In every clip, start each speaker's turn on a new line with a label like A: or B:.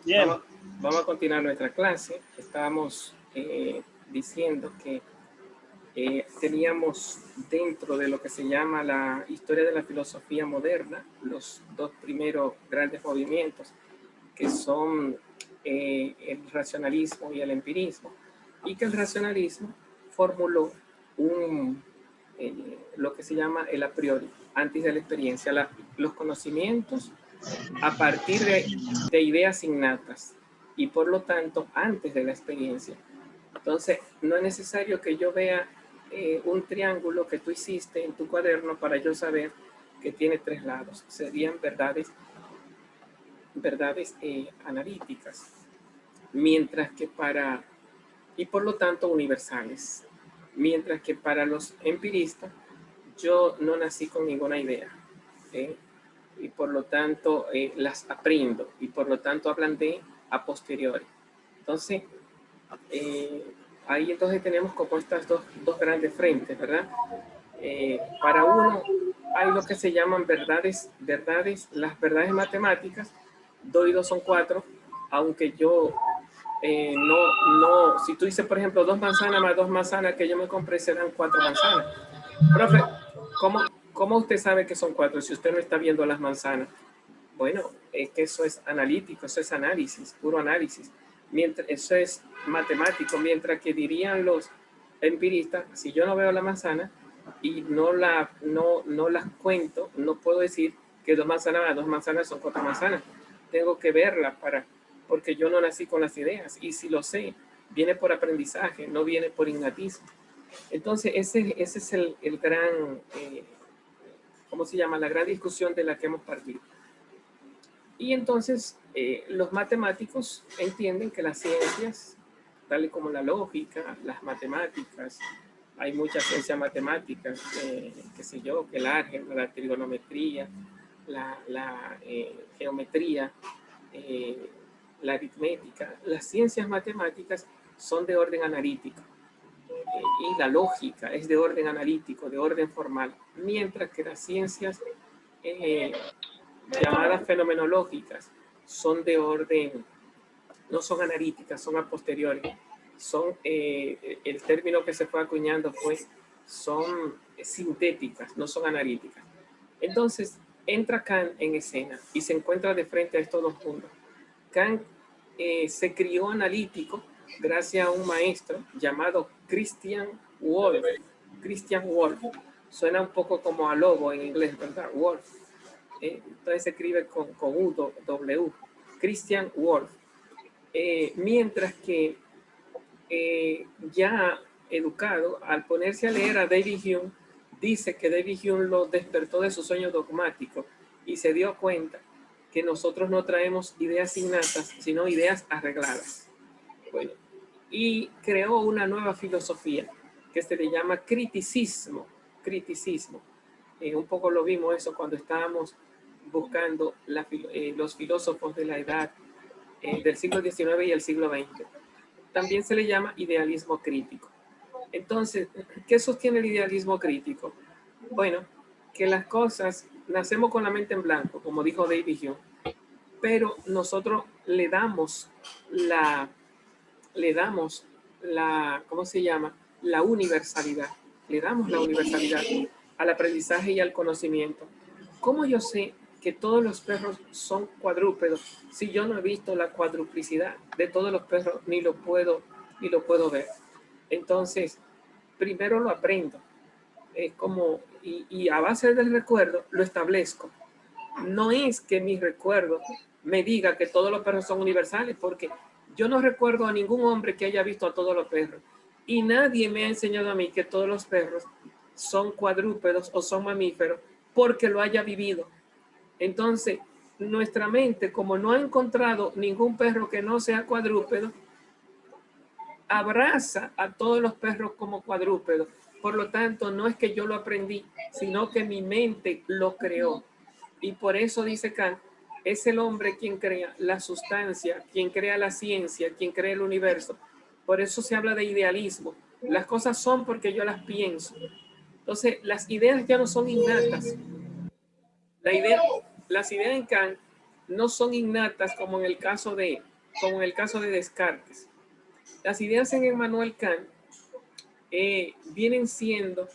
A: Bien.
B: Vamos a continuar nuestra clase. Estábamos diciendo que teníamos dentro de lo que se llama la historia de la filosofía moderna los dos primeros grandes movimientos, que son el racionalismo y el empirismo, y que el racionalismo formuló lo que se llama el a priori, antes de la experiencia, los conocimientos a partir de ideas innatas y por lo tanto antes de la experiencia. Entonces, no es necesario que yo vea un triángulo que tú hiciste en tu cuaderno para yo saber que tiene tres lados. Serían verdades analíticas, mientras que y por lo tanto universales. Mientras que para los empiristas, yo no nací con ninguna idea. Y por lo tanto las aprendo y por lo tanto hablan de a posteriori. Entonces, ahí entonces tenemos como estas dos grandes frentes, ¿verdad? Para uno hay lo que se llaman verdades, las verdades matemáticas, 2 y 2 son 4, aunque yo no, si tú dices, por ejemplo, 2 manzanas más 2 manzanas que yo me compré serán 4 manzanas. Profe, ¿cómo usted sabe que son 4 si usted no está viendo las manzanas? Bueno, es que eso es analítico, eso es análisis, puro análisis. Eso es matemático, mientras que dirían los empiristas, si yo no veo la manzana y no las cuento, no puedo decir que 2 manzanas más 2 manzanas son 4 manzanas. Tengo que verlas porque yo no nací con las ideas, y si lo sé, viene por aprendizaje, no viene por innatismo. Entonces, ese es el gran, ¿cómo se llama? La gran discusión de la que hemos partido. Y entonces los matemáticos entienden que las ciencias, tal como la lógica, las matemáticas, hay muchas ciencias matemáticas, qué sé yo, que el álgebra, la trigonometría, la geometría, la aritmética. Las ciencias matemáticas son de orden analítico y la lógica es de orden analítico, de orden formal, mientras que las ciencias llamadas fenomenológicas son de orden, no son analíticas, son a posteriori. Son, el término que se fue acuñando son sintéticas, no son analíticas. Entonces, entra Kant en escena y se encuentra de frente a estos dos mundos. Kant se crió analítico gracias a un maestro llamado Christian Wolff. Christian Wolff. Suena un poco como a lobo en inglés, ¿verdad? Wolff. Entonces se escribe con W, Christian Wolff. Mientras que ya educado, al ponerse a leer a David Hume, dice que David Hume lo despertó de su sueño dogmático y se dio cuenta que nosotros no traemos ideas innatas, sino ideas arregladas. Bueno, y creó una nueva filosofía que se le llama criticismo. Un poco lo vimos eso cuando estábamos buscando los filósofos de la edad del siglo XIX y el siglo XX. También se le llama idealismo crítico. Entonces, ¿qué sostiene el idealismo crítico? Bueno, que las cosas, nacemos con la mente en blanco, como dijo David Hume, pero nosotros le damos ¿cómo se llama? La universalidad. Le damos la universalidad al aprendizaje y al conocimiento. ¿Cómo yo sé que todos los perros son cuadrúpedos si yo no he visto la cuadruplicidad de todos los perros ni lo puedo ver? Entonces, primero lo aprendo. Es como, y a base del recuerdo lo establezco. No es que mi recuerdo me diga que todos los perros son universales, porque yo no recuerdo a ningún hombre que haya visto a todos los perros. Y nadie me ha enseñado a mí que todos los perros son cuadrúpedos o son mamíferos porque lo haya vivido. Entonces, nuestra mente, como no ha encontrado ningún perro que no sea cuadrúpedo, abraza a todos los perros como cuadrúpedos. Por lo tanto, no es que yo lo aprendí, sino que mi mente lo creó. Y por eso dice Kant, es el hombre quien crea la sustancia, quien crea la ciencia, quien crea el universo. Por eso se habla de idealismo. Las cosas son porque yo las pienso. Entonces, las ideas ya no son innatas. Las ideas en Kant no son innatas como en el caso de Descartes. Las ideas en Immanuel Kant vienen siendo,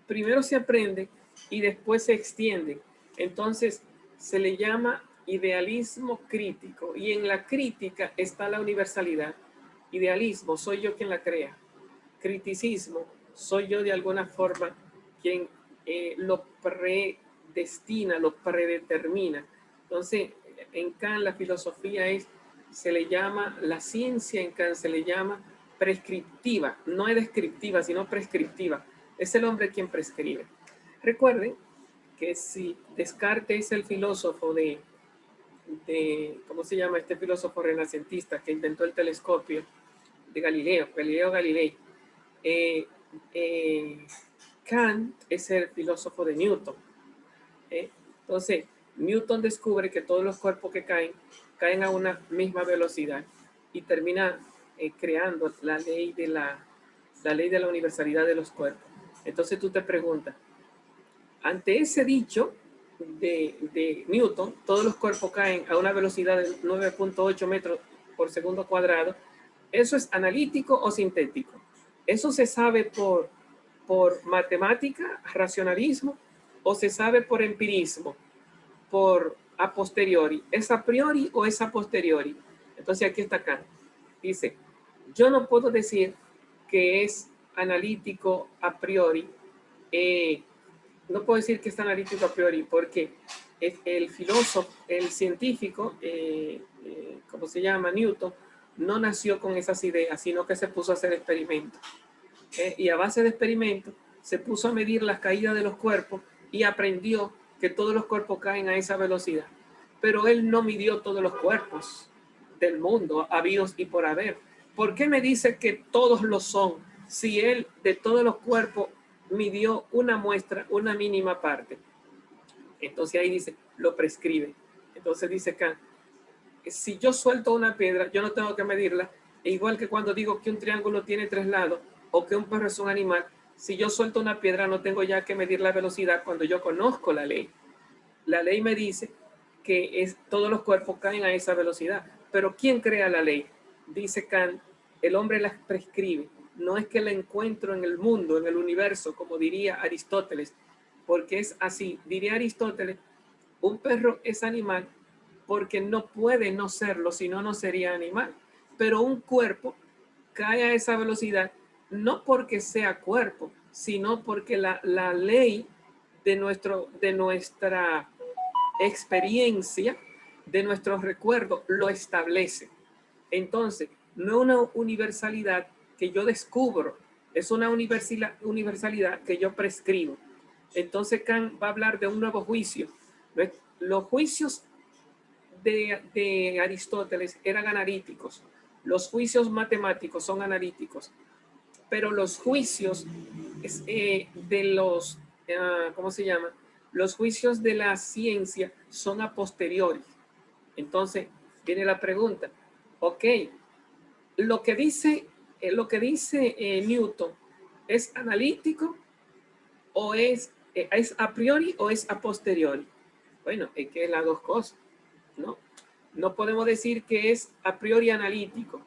B: primero se aprenden y después se extienden. Entonces se le llama idealismo crítico, y en la crítica está la universalidad. Idealismo, soy yo quien la crea. Criticismo, soy yo de alguna forma quien lo predestina, lo predetermina. Entonces, en Kant la filosofía se le llama, la ciencia en Kant se le llama prescriptiva, no es descriptiva, sino prescriptiva. Es el hombre quien prescribe. Recuerden que si Descartes es el filósofo ¿cómo se llama este filósofo renacentista que inventó el telescopio? De Galileo Galilei. Kant es el filósofo de Newton. Entonces, Newton descubre que todos los cuerpos que caen a una misma velocidad y termina creando la ley de la universalidad de los cuerpos. Entonces tú te preguntas, ante ese dicho de Newton, todos los cuerpos caen a una velocidad de 9.8 metros por segundo cuadrado, ¿eso es analítico o sintético? ¿Eso se sabe por matemática, racionalismo, o se sabe por empirismo, por a posteriori? ¿Es a priori o es a posteriori? Entonces aquí está Kant. Dice, yo no puedo decir que es analítico a priori, no puedo decir que es analítico a priori, porque el filósofo, el científico, ¿cómo se llama? Newton, no nació con esas ideas, sino que se puso a hacer experimentos. Y a base de experimentos se puso a medir las caídas de los cuerpos y aprendió que todos los cuerpos caen a esa velocidad. Pero él no midió todos los cuerpos del mundo, habidos y por haber. ¿Por qué me dice que todos lo son si él de todos los cuerpos midió una muestra, una mínima parte? Entonces ahí dice, lo prescribe. Entonces dice Kant, si yo suelto una piedra, yo no tengo que medirla. E igual que cuando digo que un triángulo tiene 3 lados o que un perro es un animal, si yo suelto una piedra no tengo ya que medir la velocidad cuando yo conozco la ley. La ley me dice que todos los cuerpos caen a esa velocidad. Pero ¿quién crea la ley? Dice Kant, el hombre la prescribe. No es que la encuentro en el mundo, en el universo, como diría Aristóteles, porque es así. Diría Aristóteles, un perro es animal porque no puede no serlo, si no, no sería animal. Pero un cuerpo cae a esa velocidad no porque sea cuerpo, sino porque la ley de nuestra experiencia, de nuestros recuerdos, lo establece. Entonces, no es una universalidad que yo descubro, es una universalidad que yo prescribo. Entonces Kant va a hablar de un nuevo juicio. Los juicios de Aristóteles eran analíticos, los juicios matemáticos son analíticos, pero los juicios de los, ¿cómo se llama? Los juicios de la ciencia son a posteriori. Entonces viene la pregunta, ok, lo que dice Newton, ¿es analítico o es a priori o es a posteriori? Bueno, es que es las dos cosas, ¿no? No podemos decir que es a priori analítico.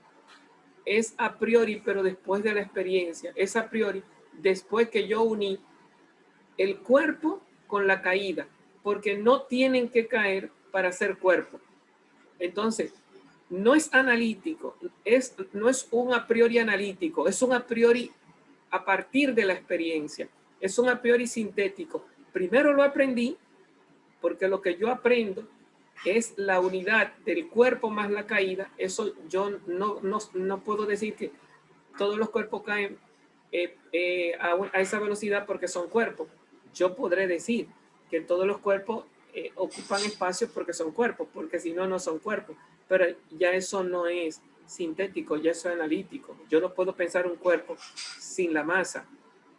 B: Es a priori, pero después de la experiencia. Es a priori después que yo uní el cuerpo con la caída, porque no tienen que caer para ser cuerpo. Entonces, no es analítico, no es un a priori analítico, es un a priori a partir de la experiencia, es un a priori sintético. Primero lo aprendí, porque lo que yo aprendo es la unidad del cuerpo más la caída. Eso yo no puedo decir que todos los cuerpos caen a esa velocidad porque son cuerpos. Yo podré decir que todos los cuerpos ocupan espacios porque son cuerpos, porque si no, no son cuerpos. Pero ya eso no es sintético, ya eso es analítico. Yo no puedo pensar un cuerpo sin la masa.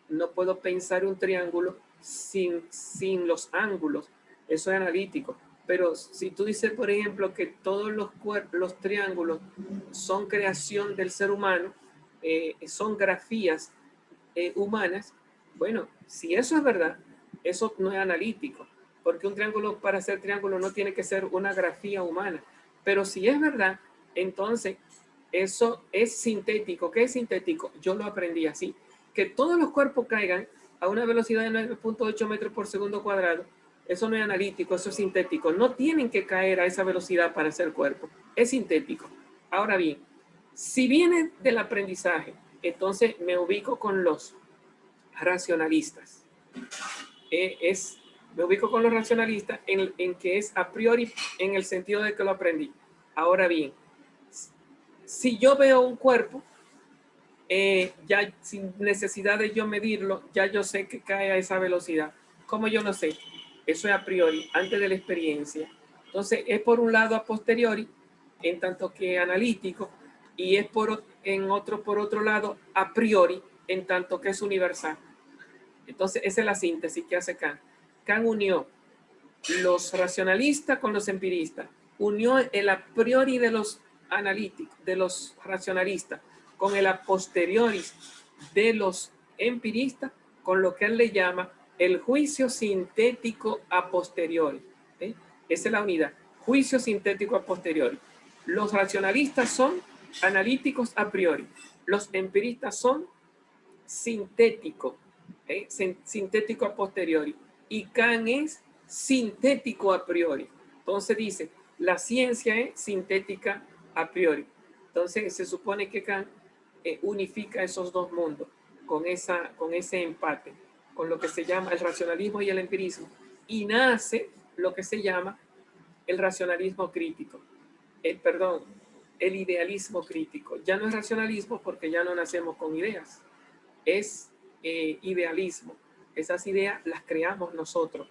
B: No puedo pensar un triángulo sin los ángulos. Eso es analítico. Pero si tú dices, por ejemplo, que todos los triángulos son creación del ser humano, son grafías humanas, bueno, si eso es verdad, eso no es analítico. porque un triángulo, para ser triángulo, no tiene que ser una grafía humana. Pero si es verdad, entonces eso es sintético. ¿Qué es sintético? Yo lo aprendí así, que todos los cuerpos caigan a una velocidad de 9.8 metros por segundo cuadrado. Eso no es analítico, eso es sintético. No tienen que caer a esa velocidad para ser cuerpo. Es sintético. Ahora bien, si viene del aprendizaje, entonces me ubico con los racionalistas. Me ubico con los racionalistas en que es a priori en el sentido de que lo aprendí. Ahora bien, si yo veo un cuerpo, ya sin necesidad de yo medirlo, ya yo sé que cae a esa velocidad. ¿Cómo yo lo sé? Eso es a priori, antes de la experiencia. Entonces, es por un lado a posteriori, en tanto que analítico, y es por otro lado a priori, en tanto que es universal. Entonces, esa es la síntesis que hace Kant. Kant unió los racionalistas con los empiristas, unió el a priori de los analíticos, de los racionalistas, con el a posteriori de los empiristas, con lo que él le llama el juicio sintético a posteriori. ¿Eh? Esa es la unidad, juicio sintético a posteriori. Los racionalistas son analíticos a priori, los empiristas son sintéticos, sintético a posteriori, y Kant es sintético a priori. Entonces dice, la ciencia es sintética a priori. Entonces se supone que Kant unifica esos dos mundos con ese empate, con lo que se llama el racionalismo y el empirismo, y nace lo que se llama el racionalismo crítico, el idealismo crítico. Ya no es racionalismo porque ya no nacemos con ideas, es idealismo. Esas ideas las creamos nosotros.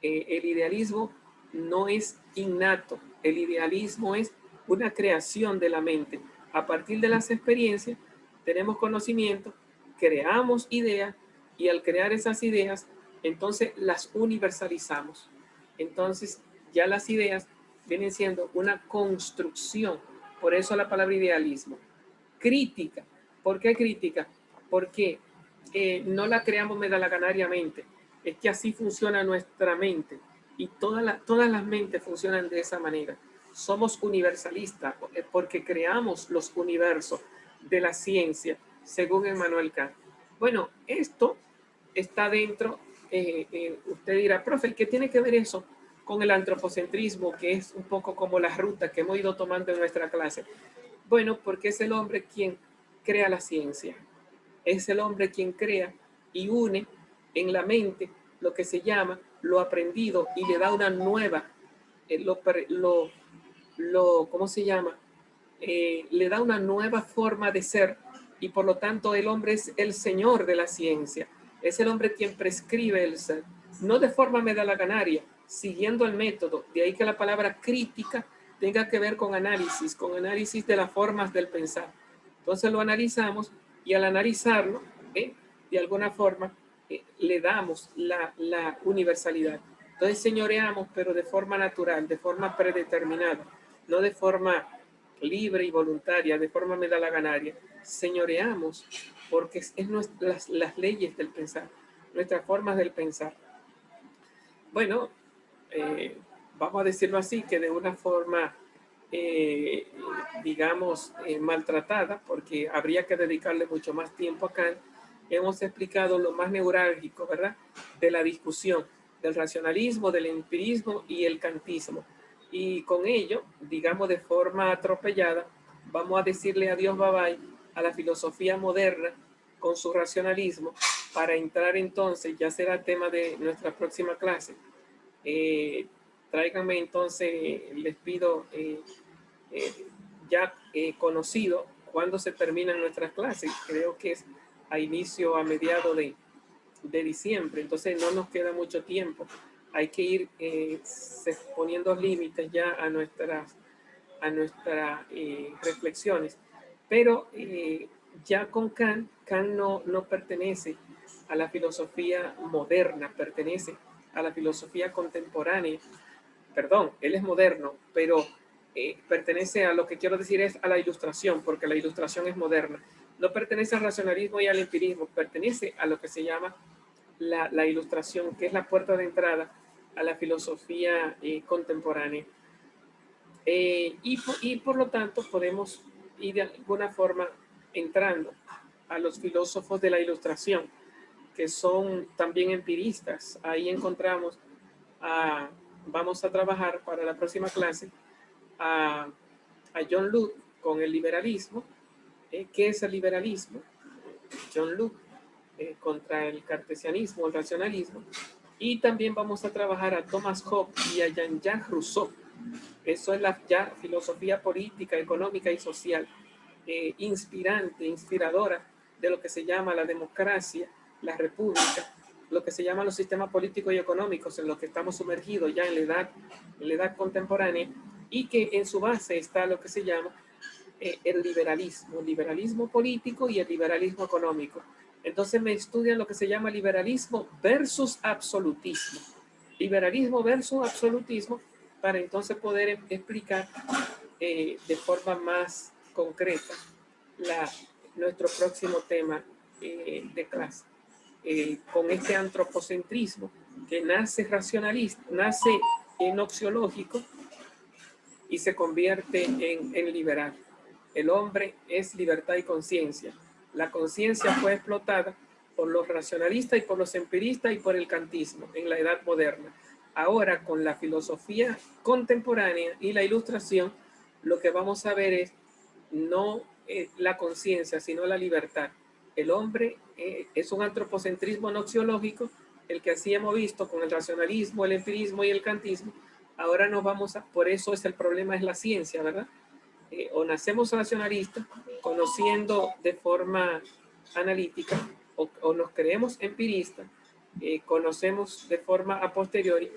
B: El idealismo no es innato, el idealismo es una creación de la mente. A partir de las experiencias tenemos conocimiento, creamos ideas, y al crear esas ideas, entonces las universalizamos. Entonces ya las ideas vienen siendo una construcción. Por eso la palabra idealismo. Crítica. ¿Por qué crítica? Porque no la creamos medalaganariamente. Es que así funciona nuestra mente, y todas las mentes funcionan de esa manera. Somos universalistas porque creamos los universos de la ciencia, según Immanuel Kant. Bueno, esto está dentro, usted dirá, profe, ¿qué tiene que ver eso con el antropocentrismo, que es un poco como la ruta que hemos ido tomando en nuestra clase? Bueno, porque es el hombre quien crea la ciencia. Es el hombre quien crea y une en la mente lo que se llama lo aprendido, y le da una nueva, ¿cómo se llama? Le da una nueva forma de ser, y por lo tanto el hombre es el señor de la ciencia. Es el hombre quien prescribe el ser, no de forma medalaganaria, siguiendo el método. De ahí que la palabra crítica tenga que ver con análisis de las formas del pensar. Entonces lo analizamos, y al analizarlo, de alguna forma, le damos la universalidad. Entonces señoreamos, pero de forma natural, de forma predeterminada, no de forma libre y voluntaria, de forma medalaganaria. Señoreamos porque es las leyes del pensar, nuestras formas del pensar. Bueno, vamos a decirlo así, que de una forma, digamos, maltratada, porque habría que dedicarle mucho más tiempo a Kant, hemos explicado lo más neurálgico, ¿verdad?, de la discusión, del racionalismo, del empirismo y el kantismo. Y con ello, digamos de forma atropellada, vamos a decirle adiós, bye bye, a la filosofía moderna con su racionalismo, para entrar entonces, ya será tema de nuestra próxima clase. Tráiganme entonces, les pido, ya conocido cuándo se terminan nuestras clases. Creo que es a mediados de diciembre, entonces no nos queda mucho tiempo. Hay que ir poniendo límites ya a nuestras reflexiones. Pero ya con Kant no pertenece a la filosofía moderna, pertenece a la filosofía contemporánea. Perdón, él es moderno, pero pertenece a lo que quiero decir es a la ilustración, porque la ilustración es moderna. No pertenece al racionalismo y al empirismo, pertenece a lo que se llama la ilustración, que es la puerta de entrada a la filosofía contemporánea. Y por lo tanto podemos ir de alguna forma entrando a los filósofos de la Ilustración, que son también empiristas. Ahí encontramos, vamos a trabajar para la próxima clase a John Locke con el liberalismo. ¿Qué es el liberalismo? John Locke contra el cartesianismo, el racionalismo. Y también vamos a trabajar a Thomas Hobbes y a Jean-Jacques Rousseau. Eso es la ya filosofía política, económica y social, inspirante, inspiradora de lo que se llama la democracia, la república, lo que se llama los sistemas políticos y económicos en los que estamos sumergidos ya en la edad contemporánea, y que en su base está lo que se llama el liberalismo político y el liberalismo económico. Entonces me estudian lo que se llama liberalismo versus absolutismo. Liberalismo versus absolutismo, para entonces poder explicar de forma más concreta nuestro próximo tema de clase. Con este antropocentrismo que nace racionalista, nace noxiológico y se convierte en liberal. El hombre es libertad y conciencia. La conciencia fue explotada por los racionalistas y por los empiristas y por el kantismo en la edad moderna. Ahora, con la filosofía contemporánea y la Ilustración, lo que vamos a ver es no la conciencia, sino la libertad. El hombre es un antropocentrismo noxiológico, el que así hemos visto con el racionalismo, el empirismo y el kantismo. Ahora nos vamos a, por eso es el problema, es la ciencia, ¿verdad? O nacemos racionalistas, conociendo de forma analítica, o nos creemos empiristas, conocemos de forma a posteriori,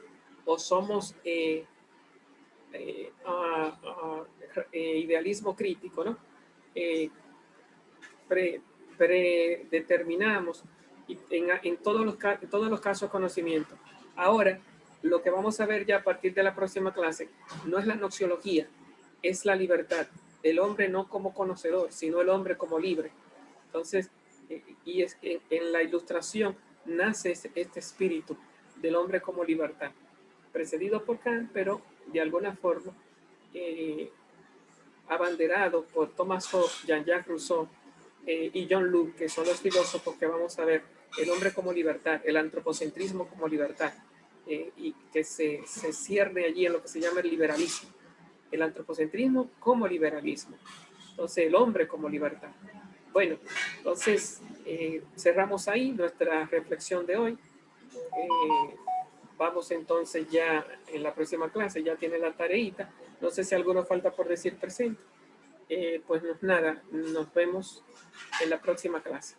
B: o somos idealismo crítico, ¿no? Predeterminamos en todos los casos de conocimiento. Ahora, lo que vamos a ver ya a partir de la próxima clase no es la noxiología, es la libertad. El hombre no como conocedor, sino el hombre como libre. Entonces, y es en la Ilustración nace este espíritu del hombre como libertad, precedido por Kant, pero de alguna forma abanderado por Thomas Hobbes, Jean-Jacques Rousseau y John Locke, que son los filósofos que vamos a ver el hombre como libertad, el antropocentrismo como libertad, y que se cierne allí en lo que se llama el liberalismo. El antropocentrismo como liberalismo. Entonces, el hombre como libertad. Bueno, entonces cerramos ahí nuestra reflexión de hoy. Vamos entonces ya en la próxima clase, ya tiene la tareita. No sé si alguno falta por decir presente. Pues nada, nos vemos en la próxima clase.